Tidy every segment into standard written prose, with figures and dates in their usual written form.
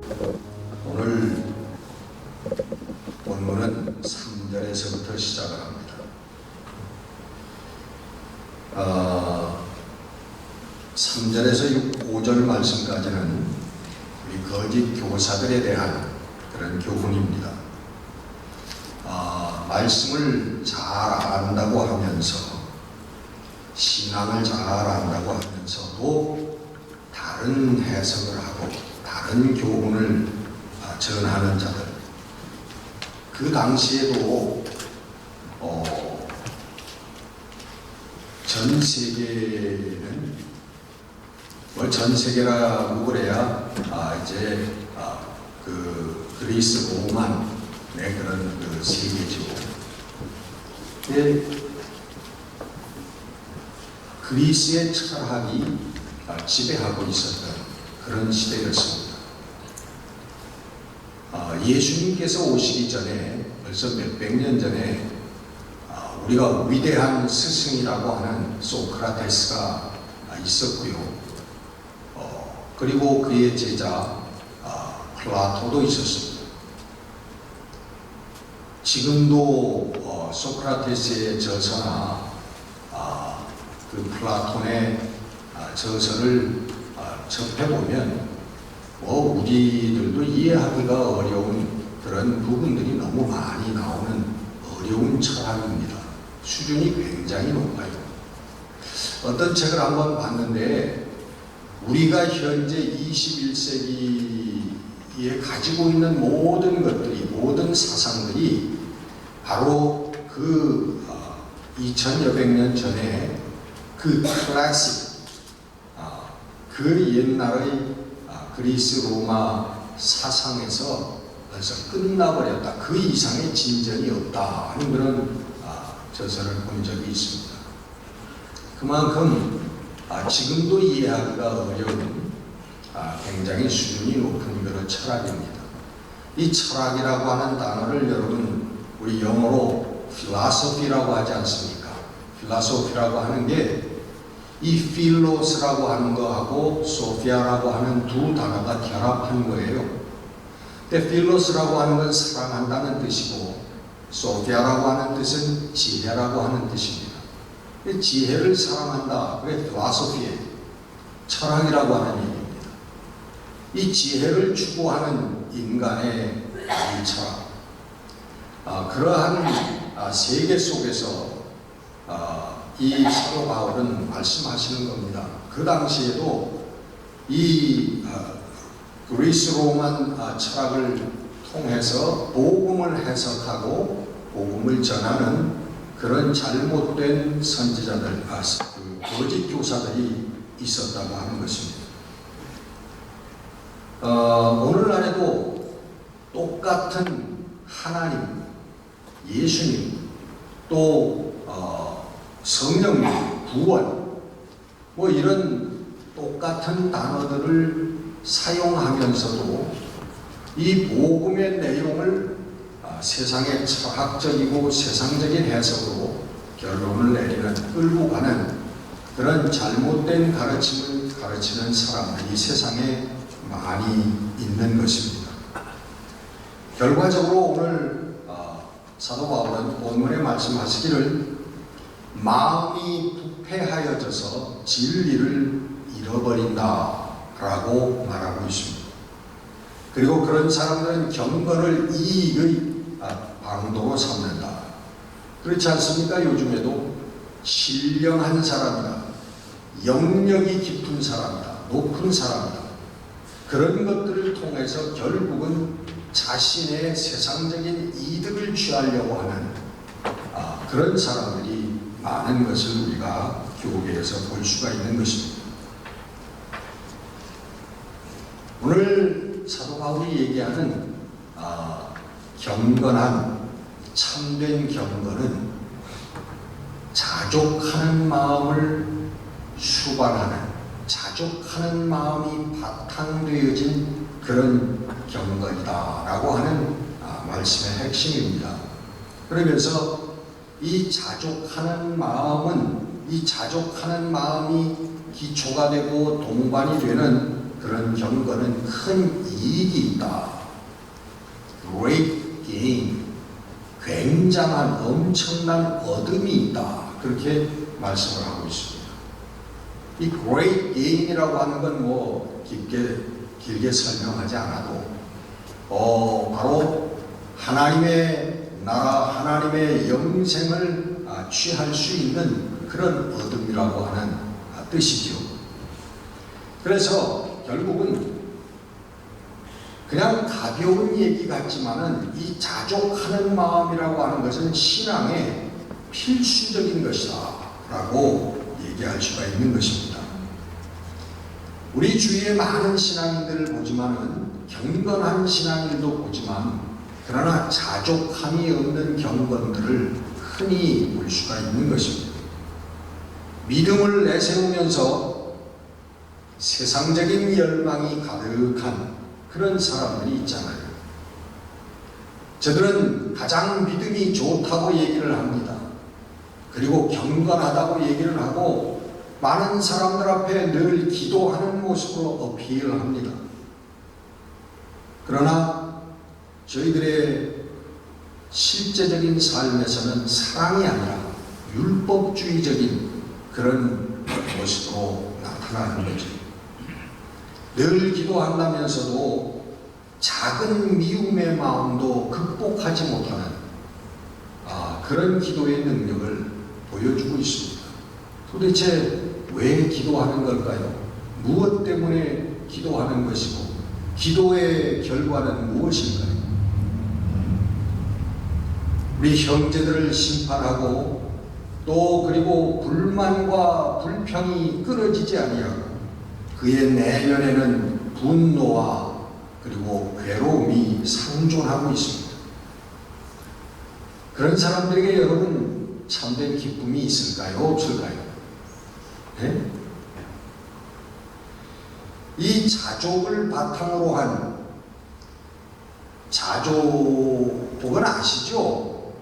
오늘 본문은 3절에서부터 시작을 합니다. 3절에서 5절 말씀까지는 우리 거짓 교사들에 대한 그런 교훈입니다. 말씀을 잘 안다고 하면서, 신앙을 잘 안다고 하면서도 다른 해석을 하고 다른 교훈을 전하는 자들, 그 당시에도 전 세계는 전 세계라고 그래야 그 그리스 로만의 그런 그 세계죠. 그리스의 철학이 지배하고 있었던 그런 시대였습니다. 예수님께서 오시기 전에 벌써 몇백 년 전에 우리가 위대한 스승이라고 하는 소크라테스가 있었고요. 그리고 그의 제자 플라토도 있었습니다. 지금도 소크라테스의 저서나 그 플라톤의 저서를 접해보면 우리들도 이해하기가 어려운 그런 부분들이 너무 많이 나오는 어려운 철학입니다. 수준이 굉장히 높아요. 어떤 책을 한번 봤는데, 우리가 현재 21세기에 가지고 있는 모든 것들이, 모든 사상들이 바로 그 2000여백 년 전에 그 클래식, 그 옛날의 그리스 로마 사상에서 벌써 끝나버렸다, 그 이상의 진전이 없다 하는 그런 저서를 본 적이 있습니다. 그만큼 지금도 이해하기가 어려운 굉장히 수준이 높은 그런 철학입니다. 이 철학이라고 하는 단어를 여러분 우리 영어로 philosophy라고 하지 않습니까? philosophy라고 하는 게 이 philo스라고 하는 거하고 sophia라고 하는 두 단어가 결합한 거예요. 근데 philos라고 하는 건 사랑한다는 뜻이고, sophia라고 하는 뜻은 지혜라고 하는 뜻입니다. 지혜를 사랑한다, 그게 philosophy의 철학이라고 하는 얘기입니다. 이 지혜를 추구하는 인간의 이 철학, 그러한 세계 속에서 이 사도 바울은 말씀하시는 겁니다. 그 당시에도 이 그리스 로만 철학을 통해서 복음을 해석하고 복음을 전하는 그런 잘못된 선지자들, 거짓 교사들이 있었다고 하는 것입니다. 오늘날에도 똑같은 하나님, 예수님, 또 성령님, 구원, 이런 똑같은 단어들을 사용하면서도 이 복음의 내용을 세상의 철학적이고 세상적인 해석으로 결론을 내리는, 끌고 가는 그런 잘못된 가르침을 가르치는 사람들이 세상에 많이 있는 것입니다. 결과적으로 오늘 사도 바울은 본문에 말씀하시기를 마음이 부패하여져서 진리를 잃어버린다 라고 말하고 있습니다. 그리고 그런 사람들은 경건을 이익의 방도로 삼는다. 그렇지 않습니까? 요즘에도 신령한 사람이다, 영역이 깊은 사람이다, 높은 사람이다, 그런 것들을 통해서 결국은 자신의 세상적인 이득을 취하려고 하는 그런 사람들이 많은 것을 우리가 교계에서 볼 수가 있는 것입니다. 오늘 사도 바울이 얘기하는 경건한, 참된 경건은 자족하는 마음을 수반하는, 자족하는 마음이 바탕되어진 그런 경건이다 라고 하는 말씀의 핵심입니다. 그러면서 이 자족하는 마음은, 이 자족하는 마음이 기초가 되고 동반이 되는 그런 경건은 큰 이익이 있다. Great gain, 굉장한 엄청난 얻음이 있다. 그렇게 말씀을 하고 있습니다. 이 Great gain이라고 하는 건 뭐 길게 설명하지 않아도 바로 하나님의 나라, 하나님의 영생을 취할 수 있는 그런 얻음이라고 하는 뜻이죠. 그래서 결국은 그냥 가벼운 얘기 같지만은 이 자족하는 마음이라고 하는 것은 신앙의 필수적인 것이다 라고 얘기할 수가 있는 것입니다. 우리 주위에 많은 신앙인들을 보지만은 경건한 신앙인도 보지만 그러나 자족함이 없는 경건들을 흔히 볼 수가 있는 것입니다. 믿음을 내세우면서 세상적인 열망이 가득한 그런 사람들이 있잖아요. 저들은 가장 믿음이 좋다고 얘기를 합니다. 그리고 경건하다고 얘기를 하고 많은 사람들 앞에 늘 기도하는 모습으로 어필을 합니다. 그러나 저희들의 실제적인 삶에서는 사랑이 아니라 율법주의적인 그런 모습으로 나타나는 거죠. 늘 기도한다면서도 작은 미움의 마음도 극복하지 못하는 그런 기도의 능력을 보여주고 있습니다. 도대체 왜 기도하는 걸까요? 무엇 때문에 기도하는 것이고 기도의 결과는 무엇인가요? 우리 형제들을 심판하고 또 그리고 불만과 불평이 끊어지지 아니하고 그의 내면에는 분노와 그리고 괴로움이 상존하고 있습니다. 그런 사람들에게 여러분 참된 기쁨이 있을까요? 없을까요? 네? 이 자족을 바탕으로 한 자족은 아시죠?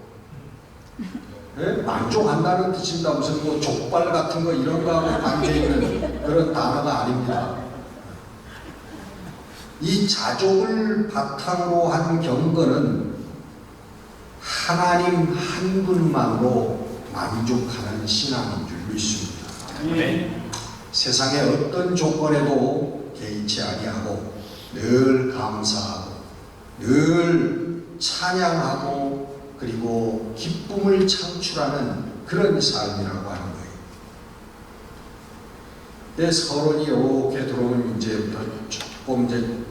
네? 만족한다는 뜻입니다. 무슨 뭐 족발 같은 거 이런 거하고 관계있는 그런 단어가 아닙니다. 이 자족을 바탕으로 한 경건은 하나님 한 분만으로 만족하는 신앙인 줄 믿습니다. 네. 세상의 어떤 조건에도 개의치 아니하고 늘 감사하고 늘 찬양하고 그리고 기쁨을 창출하는 그런 삶이라고 하는 거예요. 내 서론이 이렇게 들어오면 이제부터 조금 이제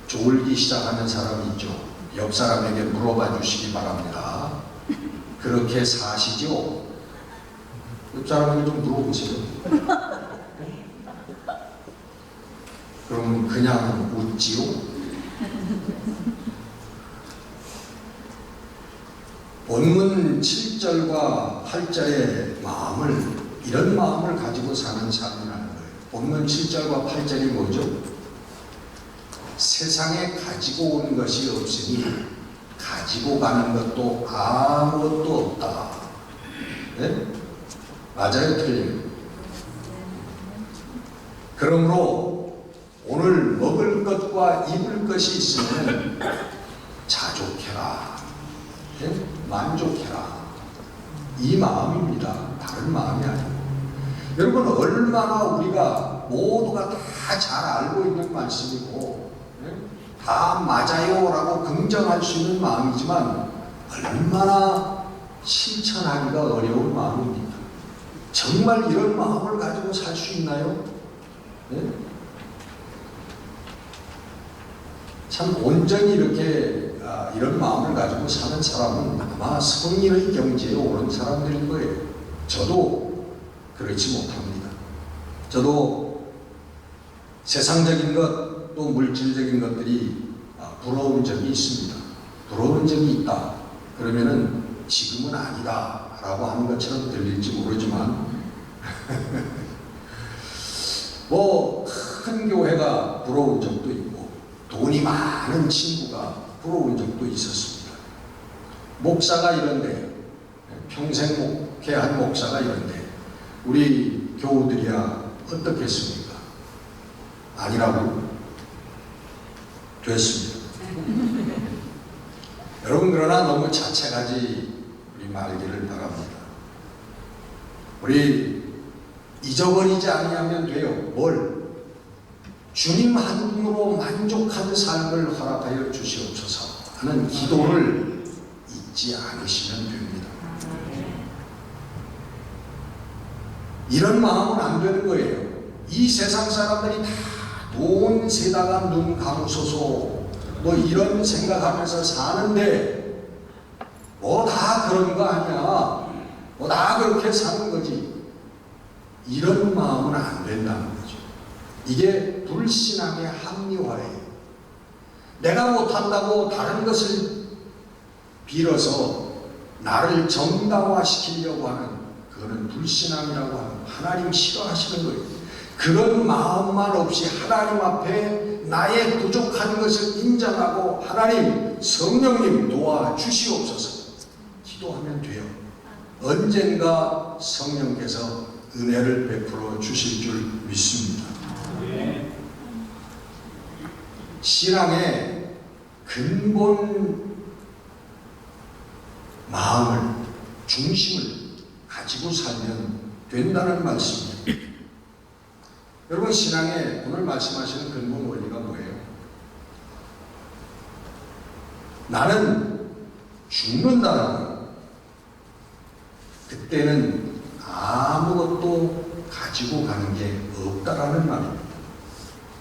졸기 시작하는 사람이 있죠. 옆 사람에게 물어봐 주시기 바랍니다. 그렇게 사시죠? 옆 사람에게 좀 물어보세요. 그럼 그냥 웃지요? 본문 7절과 8절의 이런 마음을 가지고 사는 삶이라는 거예요. 본문 7절과 8절이 뭐죠? 세상에 가지고 온 것이 없으니 가지고 가는 것도 아무것도 없다. 네? 맞아요? 틀려요? 그러므로 오늘 먹을 것과 입을 것이 있으면 자족해라. 네? 만족해라. 이 마음입니다. 다른 마음이 아니에요. 여러분 얼마나 우리가 모두가 다 잘 알고 있는 말씀이고 다 맞아요 라고 긍정할 수 있는 마음이지만 얼마나 실천하기가 어려운 마음입니다. 정말 이런 마음을 가지고 살 수 있나요? 네? 참 온전히 이렇게 이런 마음을 가지고 사는 사람은 아마 성인의 경지에 오른 사람들인 거예요. 저도 그렇지 못합니다. 저도 세상적인 것 또 물질적인 것들이 부러운 적이 있습니다. 부러운 적이 있다. 그러면은 지금은 아니다 라고 하는 것처럼 들릴지 모르지만 뭐 큰 교회가 부러운 적도 있고 돈이 많은 친구가 부러운 적도 있었습니다. 목사가 이런데 평생 목회한 목사가 이런데 우리 교우들이야 어떻겠습니까? 아니라고? 됐습니다. 여러분, 그러나 너무 자책하지 우리 말기를 바랍니다. 우리 잊어버리지 아니하면 돼요. 뭘? 주님 한 분으로 만족한 삶을 허락하여 주시옵소서 하는 기도를 잊지 않으시면 됩니다. 이런 마음은 안 되는 거예요. 이 세상 사람들이 다 돈 세다가 눈 감으소서 뭐 이런 생각하면서 사는데 뭐 다 그런 거 아니야. 뭐 다 그렇게 사는 거지. 이런 마음은 안 된다는 거죠. 이게 불신앙의 합리화예요. 내가 못한다고 다른 것을 빌어서 나를 정당화시키려고 하는, 그거는 불신앙이라고 하는, 하나님 싫어하시는 거예요. 그런 마음만 없이 하나님 앞에 나의 부족한 것을 인정하고 하나님, 성령님 도와주시옵소서 기도하면 돼요. 언젠가 성령께서 은혜를 베풀어 주실 줄 믿습니다. 신앙의 근본 마음을, 중심을 가지고 살면 된다는 말씀입니다. 여러분, 신앙의 오늘 말씀하시는 근본 원리가 뭐예요? 나는 죽는다라는, 그때는 아무것도 가지고 가는 게 없다라는 말입니다.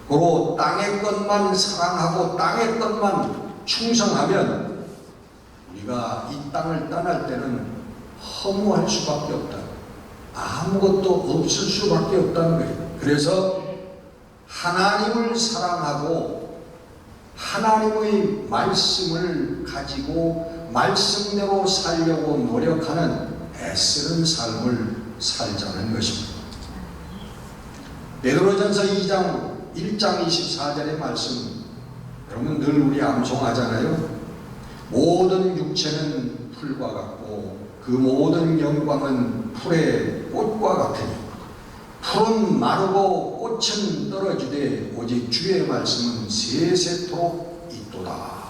그리고 땅의 것만 사랑하고 땅의 것만 충성하면 우리가 이 땅을 떠날 때는 허무할 수밖에 없다. 아무것도 없을 수밖에 없다는 거예요. 그래서 하나님을 사랑하고 하나님의 말씀을 가지고 말씀대로 살려고 노력하는 애쓰는 삶을 살자는 것입니다. 베드로전서 1장 24절의 말씀, 여러분 늘 우리 암송하잖아요. 모든 육체는 풀과 같고 그 모든 영광은 풀의 꽃과 같으니 풀은 마르고 꽃은 떨어지되 오직 주의 말씀은 세세토록 있도다.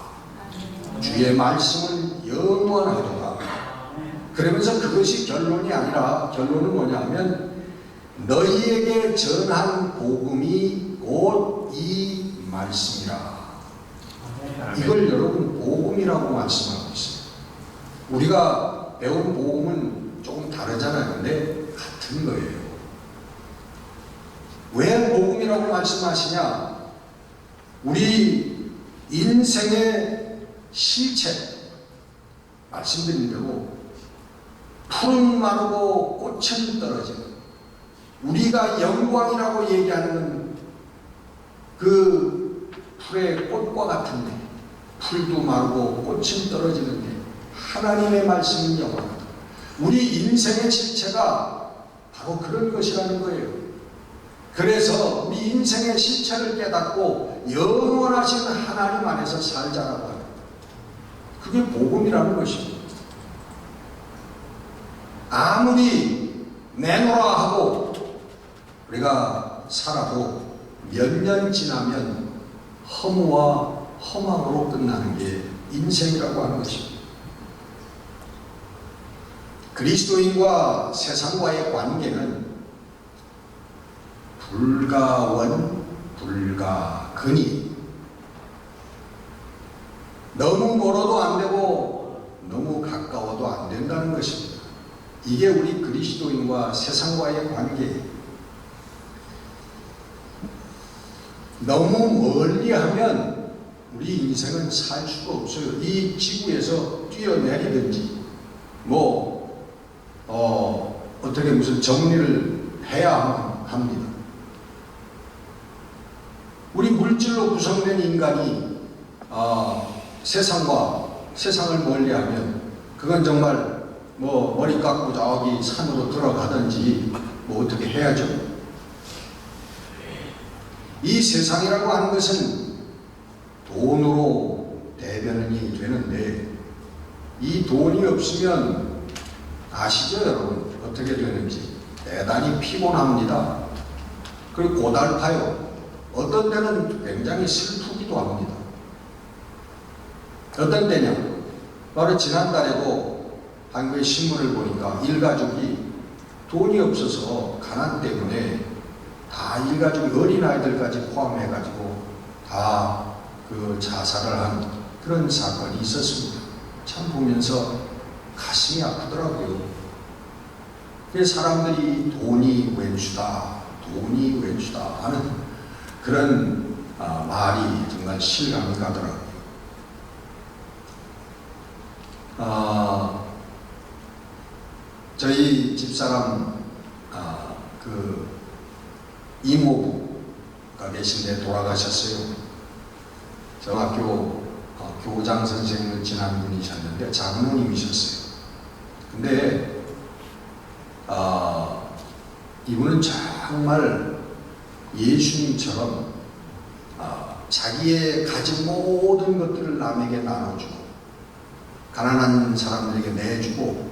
주의 말씀은 영원하도다. 그러면서 그것이 결론이 아니라, 결론은 뭐냐 하면 너희에게 전한 복음이 곧 이 말씀이라. 이걸 여러분 복음이라고 말씀하고 있어요. 우리가 배운 복음은 조금 다르잖아요. 근데 같은 거예요. 왜 복음이라고 말씀하시냐? 우리 인생의 실체, 말씀드린 대로 풀은 마르고 꽃은 떨어지고, 우리가 영광이라고 얘기하는 그 풀의 꽃과 같은데, 풀도 마르고 꽃은 떨어지는데 하나님의 말씀은 영원하다. 우리 인생의 실체가 바로 그런 것이라는 거예요. 그래서 우리 인생의 실체를 깨닫고 영원하신 하나님 안에서 살자라고 하는, 그게 복음이라는 것입니다. 아무리 내놓으라 하고 우리가 살아도 몇 년 지나면 허무와 허망으로 끝나는 게 인생이라고 하는 것입니다. 그리스도인과 세상과의 관계는 불가원, 불가근이, 너무 멀어도 안 되고 너무 가까워도 안 된다는 것입니다. 이게 우리 그리스도인과 세상과의 관계예요. 너무 멀리하면 우리 인생은 살 수가 없어요. 이 지구에서 뛰어내리든지 어떻게 무슨 정리를 해야 합니다. 우리 물질로 구성된 인간이 세상을 멀리하면 그건 정말 머리 깎고 저기 산으로 들어가든지 어떻게 해야죠. 이 세상이라고 하는 것은 돈으로 대변이 되는데, 이 돈이 없으면 아시죠 여러분? 어떻게 되는지. 대단히 피곤합니다. 그리고 고달파요. 어떤 때는 굉장히 슬프기도 합니다. 어떤 때냐? 바로 지난달에도 한국의 신문을 보니까 일가족이 돈이 없어서 가난 때문에 다 일가족 어린아이들까지 포함해가지고 다 그 자살을 한 그런 사건이 있었습니다. 참 보면서 가슴이 아프더라고요. 그래서 사람들이 돈이 왼수다, 돈이 왼수다 하는 그런 말이 정말 실감이 가더라고요. 저희 집사람 그 이모부가 계신데 돌아가셨어요. 정학교 교장 선생님을 지난 분이셨는데 장로님이셨어요. 근데 이분은 정말 예수님처럼 자기의 가진 모든 것들을 남에게 나눠주고 가난한 사람들에게 내주고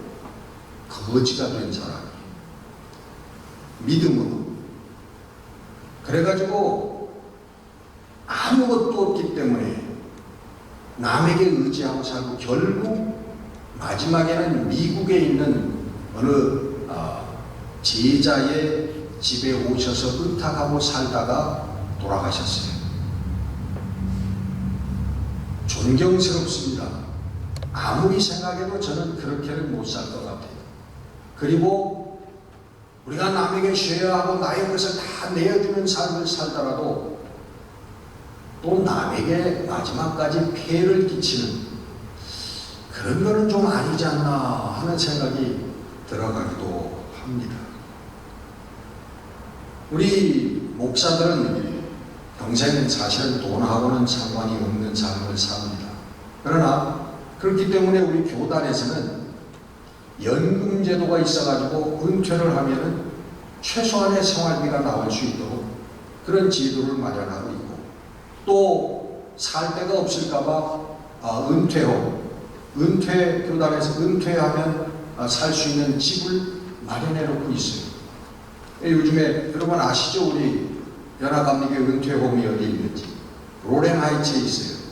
거지가 된 사람이에요. 믿음으로. 그래가지고 아무것도 없기 때문에 남에게 의지하고 살고 결국 마지막에는 미국에 있는 어느 제자의 집에 오셔서 의탁하고 살다가 돌아가셨어요. 존경스럽습니다. 아무리 생각해도 저는 그렇게는 못 살 것 같아요. 그리고 우리가 남에게 쉐어하고 나의 것을 다 내어주는 삶을 살더라도 또 남에게 마지막까지 폐해를 끼치는 그런 거는 좀 아니지 않나 하는 생각이 들어가기도 합니다. 우리 목사들은 평생 사실은 돈하고는 상관이 없는 삶을 삽니다. 그러나 그렇기 때문에 우리 교단에서는 연금제도가 있어가지고 은퇴를 하면은 최소한의 생활비가 나올 수 있도록 그런 제도를 마련하고 있고 또 살 데가 없을까봐 은퇴 교단에서 은퇴하면 살 수 있는 집을 마련해 놓고 있어요. 요즘에 여러분 아시죠? 우리 연합감리교 은퇴홈이 어디 있는지 로렌하이츠에 있어요.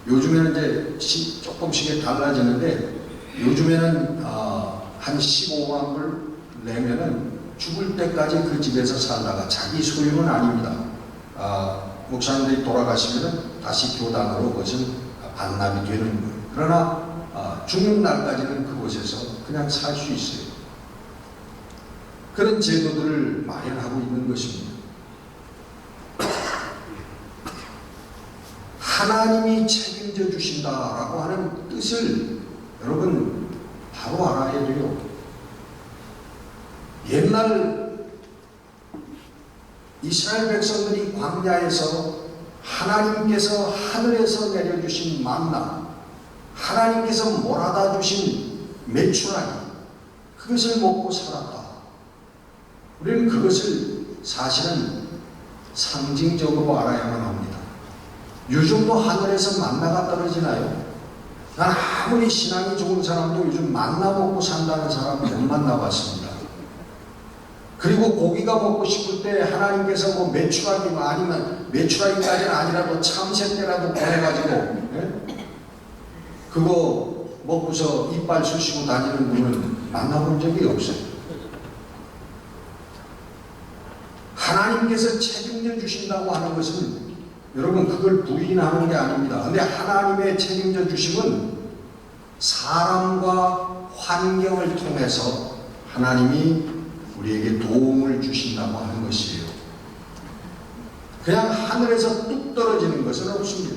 요즘에는 이제 조금씩 달라지는데 요즘에는 한 15만 불 내면은 죽을 때까지 그 집에서 살다가 자기 소유는 아닙니다. 목사님들이 돌아가시면은 다시 교단으로 그것은 반납이 되는 거예요. 그러나 죽는 날까지는 그곳에서 그냥 살 수 있어요. 그런 제도들을 마련하고 있는 것입니다. 하나님이 책임져 주신다라고 하는 뜻을 여러분 바로 알아야 돼요. 옛날 이스라엘 백성들이 광야에서 하나님께서 하늘에서 내려주신 만나, 하나님께서 몰아다 주신 메추라기, 그것을 먹고 살았다. 우리는 그것을 사실은 상징적으로 알아야만 합니다. 요즘도 하늘에서 만나가 떨어지나요? 난 아무리 신앙이 좋은 사람도 요즘 만나 먹고 산다는 사람을 못 만나봤습니다. 그리고 고기가 먹고 싶을 때 하나님께서 뭐 메추라기 아니면 메추라기까지는 아니라도 참새떼라도 보내가지고 그거 먹고서 이빨 쑤시고 다니는 분은 만나본 적이 없어요. 하나님께서 책임져 주신다고 하는 것은 여러분 그걸 부인하는 게 아닙니다. 근데 하나님의 책임져 주심은 사람과 환경을 통해서 하나님이 우리에게 도움을 주신다고 하는 것이에요. 그냥 하늘에서 뚝 떨어지는 것은 없습니다.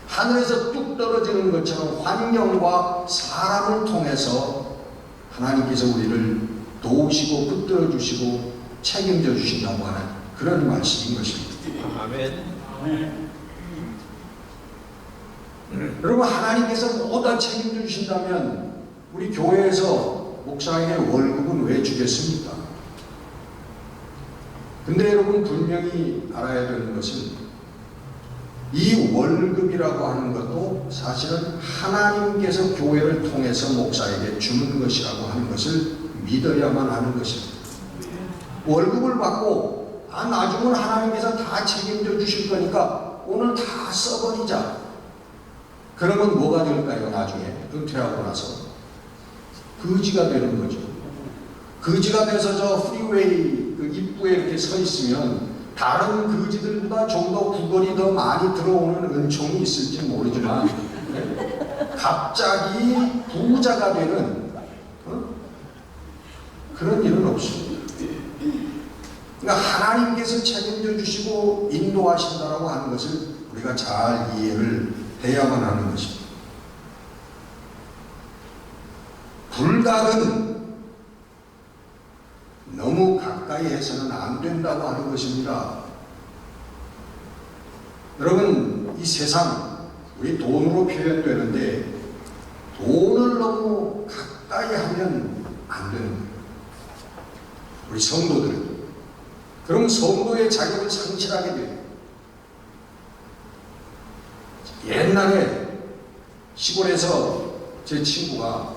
하늘에서 뚝 떨어지는 것처럼 환경과 사람을 통해서 하나님께서 우리를 도우시고 붙들어 주시고 책임져 주신다고 하는 그런 말씀인 것입니다. 아멘. 여러분 하나님께서 모두 책임져 주신다면 우리 교회에서 목사에게 월급은 왜 주겠습니까? 근데 여러분 분명히 알아야 되는 것은 이 월급이라고 하는 것도 사실은 하나님께서 교회를 통해서 목사에게 주는 것이라고 하는 것을 믿어야만 하는 것입니다. 월급을 받고 나중은 하나님께서 다 책임져 주실 거니까 오늘 다 써버리자 그러면 뭐가 될까요? 나중에 은퇴하고 나서 거지가 되는 거죠. 거지가 돼서 저 프리웨이 그 입구에 이렇게 서 있으면 다른 거지들보다 좀 더 구걸이 더 많이 들어오는 은총이 있을지 모르지만 갑자기 부자가 되는 그런 일은 없습니다. 그러니까 하나님께서 책임져 주시고 인도하신다라고 하는 것을 우리가 잘 이해를 해야만 하는 것입니다. 불닭은 너무 가까이 해서는 안 된다고 하는 것입니다. 여러분, 이 세상 우리 돈으로 표현되는데 돈을 너무 가까이 하면 안 되는 거예요. 우리 성도들은. 그럼 성도의 자격을 상실하게 돼요. 옛날에 시골에서 제 친구가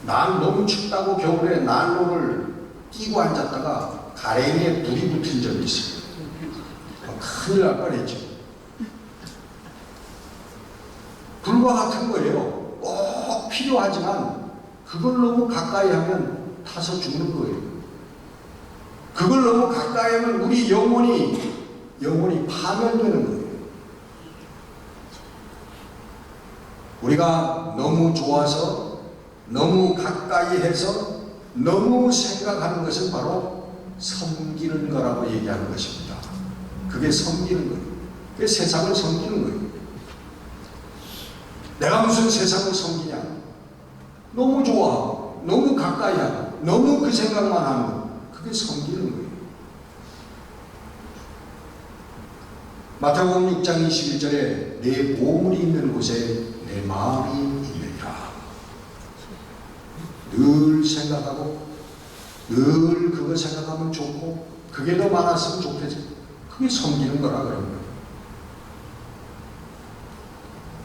날 너무 춥다고 겨울에 난로를 끼고 앉았다가 가랭이에 불이 붙은 적이 있어요. 큰일 날 뻔했죠. 불과 같은 거예요. 꼭 필요하지만 그걸 너무 가까이 하면 타서 죽는 거예요. 그걸 너무 가까이 하면 우리 영혼이 파멸되는 거예요. 우리가 너무 좋아서 너무 가까이 해서 너무 생각하는 것은 바로 섬기는 거라고 얘기하는 것입니다. 그게 섬기는 거예요. 그게 세상을 섬기는 거예요. 내가 무슨 세상을 섬기냐? 너무 좋아하고 너무 가까이 하고 너무 그 생각만 하는 거. 그게 섬기는 거예요. 마태복음 6장 21절에 내 보물이 있는 곳에 내 마음이 있느니라. 늘 생각하고 늘 그거 생각하면 좋고 그게 더 많았으면 좋겠지. 그게 섬기는 거라 그런 거예요.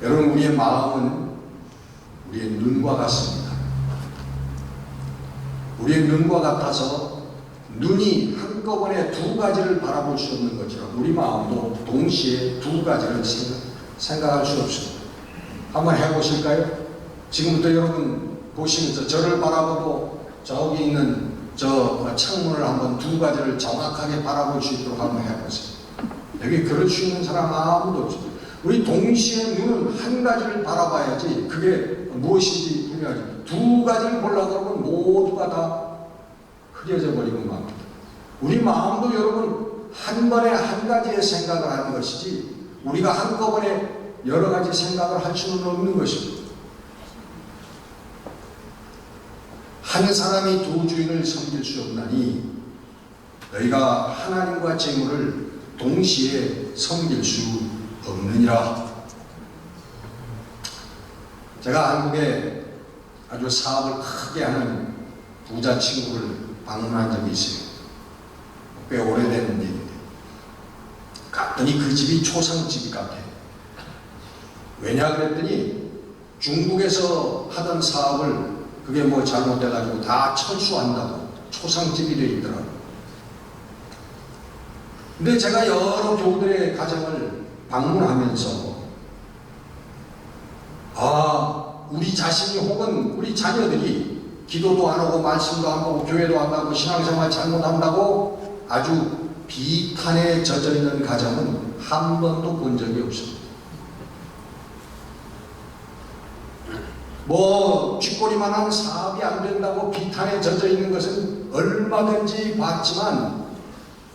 여러분, 우리의 마음은 우리의 눈과 같습니다. 우리의 눈과 같아서 눈이 한꺼번에 두 가지를 바라볼 수 없는 것처럼 우리 마음도 동시에 두 가지를 생각할 수 없습니다. 한번 해보실까요? 지금부터 여러분 보시면서 저를 바라보고 저기 있는 저 창문을 한번 두 가지를 정확하게 바라볼 수 있도록 한번 해보세요. 여기 그럴 수 있는 사람 아무도 없습니다. 우리 동시에 눈은 한 가지를 바라봐야지 그게 무엇인지 분명하지. 두 가지를 보려고 그러면 모두가 다 흐려져 버리고 맙니다. 우리 마음도 여러분 한 번에 한 가지의 생각을 하는 것이지 우리가 한꺼번에 여러 가지 생각을 할 수는 없는 것입니다. 한 사람이 두 주인을 섬길 수 없나니 너희가 하나님과 재물을 동시에 섬길 수 없느니라. 제가 한국에 아주 사업을 크게 하는 부자 친구를 방문한 적이 있어요. 꽤 오래된 일인데 갔더니 그 집이 초상집 같아요. 왜냐 그랬더니 중국에서 하던 사업을 그게 뭐 잘못돼가지고 다 철수한다고 초상집이 되어 있더라고요. 근데 제가 여러 교우들의 가정을 방문하면서 우리 자신이 혹은 우리 자녀들이 기도도 안 하고 말씀도 안 하고 교회도 안 가고 신앙생활 잘못한다고 아주 비탄에 젖어있는 가정은 한 번도 본 적이 없습니다. 뭐 쥐꼬리만한 사업이 안 된다고 비탄에 젖어있는 것은 얼마든지 봤지만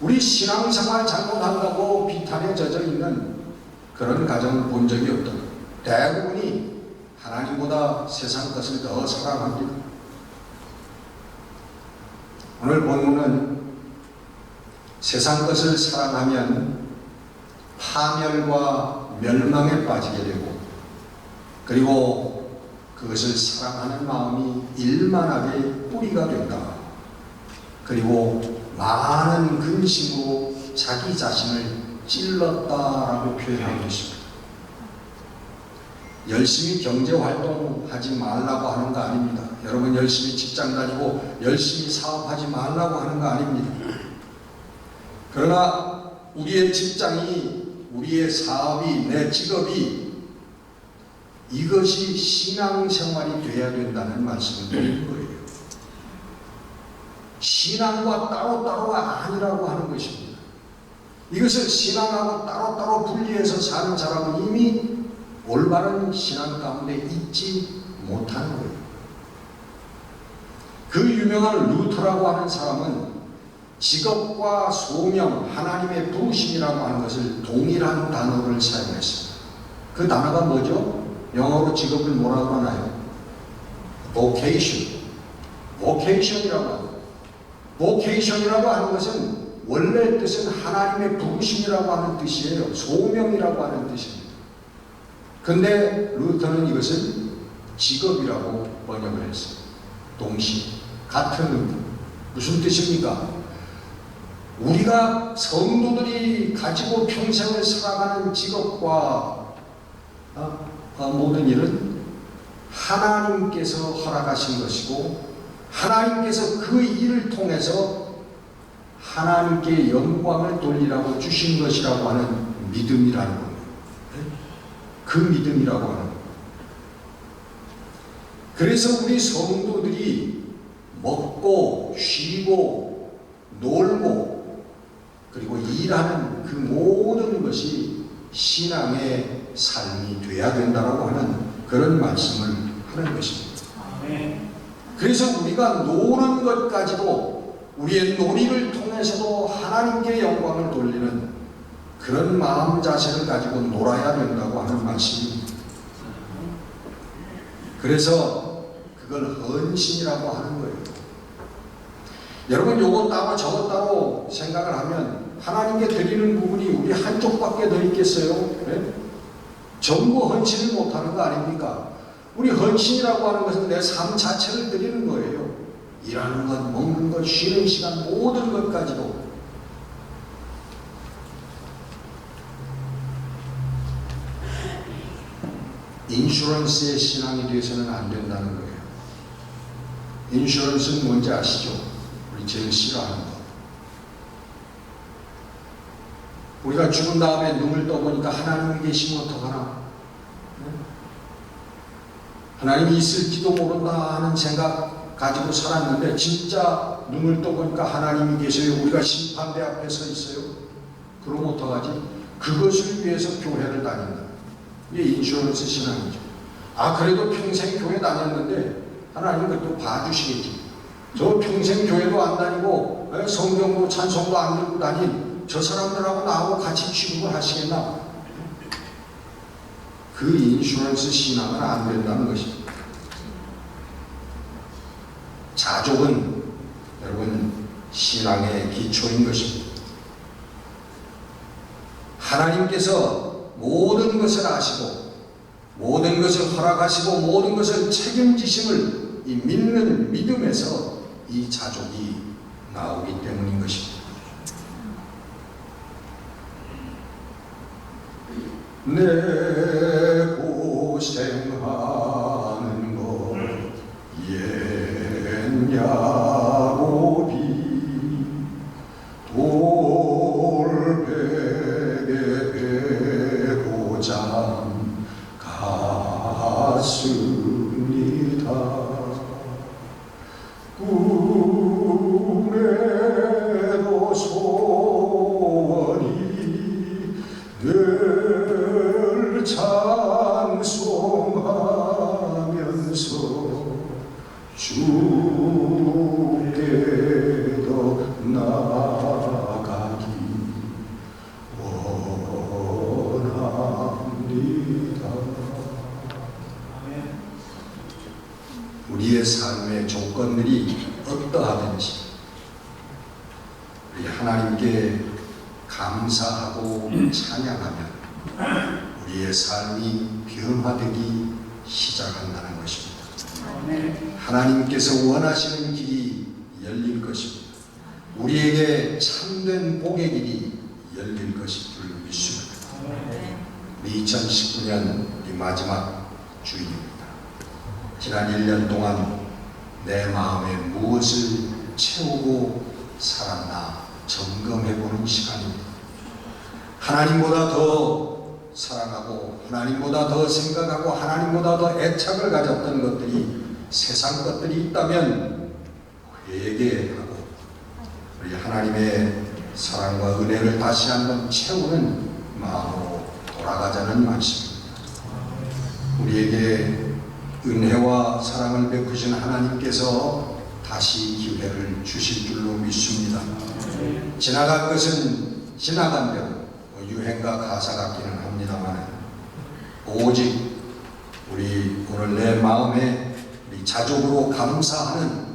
우리 신앙생활 잘못한다고 비탄에 젖어있는 그런 가정을 본 적이 없다. 대부분이 하나님보다 세상 것을 더 사랑합니다. 오늘 본문은 세상 것을 사랑하면 파멸과 멸망에 빠지게 되고 그리고 그것을 사랑하는 마음이 일만하게 뿌리가 된다. 그리고 많은 근심으로 자기 자신을 찔렀다라고 표현하고 있습니다. 열심히 경제활동하지 말라고 하는 거 아닙니다. 여러분 열심히 직장 다니고 열심히 사업하지 말라고 하는 거 아닙니다. 그러나 우리의 직장이 우리의 사업이, 내 직업이 이것이 신앙생활이 돼야 된다는 말씀을 드리는 거예요. 신앙과 따로따로가 아니라고 하는 것입니다. 이것을 신앙하고 따로따로 분리해서 사는 사람은 이미 올바른 신앙 가운데 있지 못하는 거예요. 그 유명한 루터라고 하는 사람은 직업과 소명, 하나님의 부르심이라고 하는 것을 동일한 단어를 사용했습니다. 그 단어가 뭐죠? 영어로 직업을 뭐라고 하나요? vocation. vocation이라고 합니다. vocation이라고 하는 것은 원래 뜻은 하나님의 부르심이라고 하는 뜻이에요. 소명이라고 하는 뜻입니다. 근데 루터는 이것을 직업이라고 번역을 했어요. 동시, 같은 의미. 무슨 뜻입니까? 우리가 성도들이 가지고 평생을 살아가는 직업과 모든 일은 하나님께서 허락하신 것이고 하나님께서 그 일을 통해서 하나님께 영광을 돌리라고 주신 것이라고 하는 믿음이라는 겁니다. 그 믿음이라고 하는 겁니다. 그래서 우리 성도들이 먹고 쉬고 놀고 그리고 일하는 그 모든 것이 신앙의 삶이 돼야 된다고 하는 그런 말씀을 하는 것입니다. 그래서 우리가 노는 것 가지고 우리의 놀이를 통해서도 하나님께 영광을 돌리는 그런 마음 자세를 가지고 놀아야 된다고 하는 말씀입니다. 그래서 그걸 헌신이라고 하는 거예요. 여러분 요거 따로 저거 따로 생각을 하면 하나님께 드리는 부분이 우리 한쪽밖에 더 있겠어요? 네? 전부 헌신을 못하는 거 아닙니까? 우리 헌신이라고 하는 것은 내 삶 자체를 드리는 거예요. 일하는 것, 먹는 것, 쉬는 시간 모든 것 가지고. 인슈런스의 신앙이 되어서는 안 된다는 거예요. 인슈런스는 뭔지 아시죠? 우리 제일 싫어하는 거. 우리가 죽은 다음에 눈을 떠보니까 하나님이 계시면 어떡하나? 하나님이 있을지도 모른다 하는 생각 가지고 살았는데 진짜 눈을 떠보니까 하나님이 계세요. 우리가 심판대 앞에 서 있어요. 그럼 어떡하지? 그것을 위해서 교회를 다닌다. 이게 인슈런스 신앙이죠. 아 그래도 평생 교회 다녔는데 하나님 그것도 봐주시겠지. 저 평생 교회도 안 다니고 성경도 찬송도 안 들고 다닌 저 사람들하고 나하고 같이 취급을 하시겠나? 그 인슈런스 신앙은 안 된다는 것입니다. 자족은 여러분 신앙의 기초인 것입니다. 하나님께서 모든 것을 아시고 모든 것을 허락하시고 모든 것을 책임지심을 이 믿는 믿음에서 이 자족이 나오기 때문인 것입니다. 내 고생하는 것 옛야곱이 돌베개 베고 갔습니다. 꿈에도 소원이 늘 찬송하면서 주께도 나아가기 원합니다. 우리의 삶의 조건들이 어떠하든지 우리 하나님께 감사하고 찬양하면 우리의 삶이 변화되기 시작한다는 것입니다. 하나님께서 원하시는 길이 열릴 것입니다. 우리에게 참된 복의 길이 열릴 것일 줄 믿습니다. 2019년 우리 마지막 주일입니다. 지난 1년 동안 내 마음에 무엇을 채우고 살았나 점검해보는 시간입니다. 하나님보다 더 사랑하고 하나님보다 더 생각하고 하나님보다 더 애착을 가졌던 것들이 세상 것들이 있다면 회개하고 우리 하나님의 사랑과 은혜를 다시 한번 채우는 마음으로 돌아가자는 말씀입니다. 우리에게 은혜와 사랑을 베푸신 하나님께서 다시 기회를 주실 줄로 믿습니다. 지나간 것은 지나간 대로 유행과 가사 같기는 합니다만 오직 우리 오늘 내 마음에 우리 자족으로 감사하는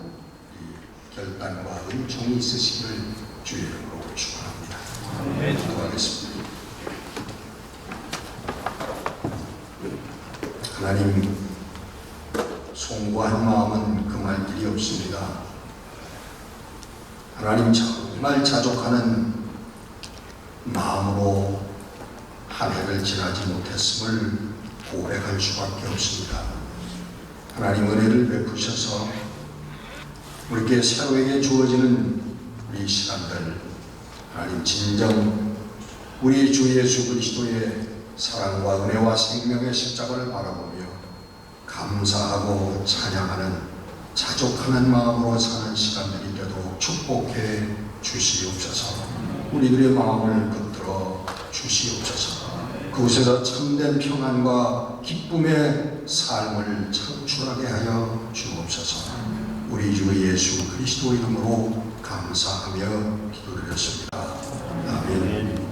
결단과 은총이 있으시기를 주의 이름으로 축원합니다. 기도하겠습니다. 하나님, 송구한 마음은 금할 길이 없습니다. 하나님, 정말 자족하는 마음으로 한 해를 지나지 못했음을 고백할 수밖에 없습니다. 하나님, 은혜를 베푸셔서 우리에게 새로에게 주어지는 우리 시간들, 하나님 진정 우리 주 예수 그리스도의 사랑과 은혜와 생명의 십자가를 바라보며 감사하고 찬양하는 자족하는 마음으로 사는 시간들이 되도록 축복해 주시옵소서. 우리들의 마음을 붙들어 주시옵소서. 그곳에서 참된 평안과 기쁨의 삶을 창출하게 하여 주옵소서. 우리 주 예수 그리스도 이름으로 감사하며 기도드렸습니다. 아멘.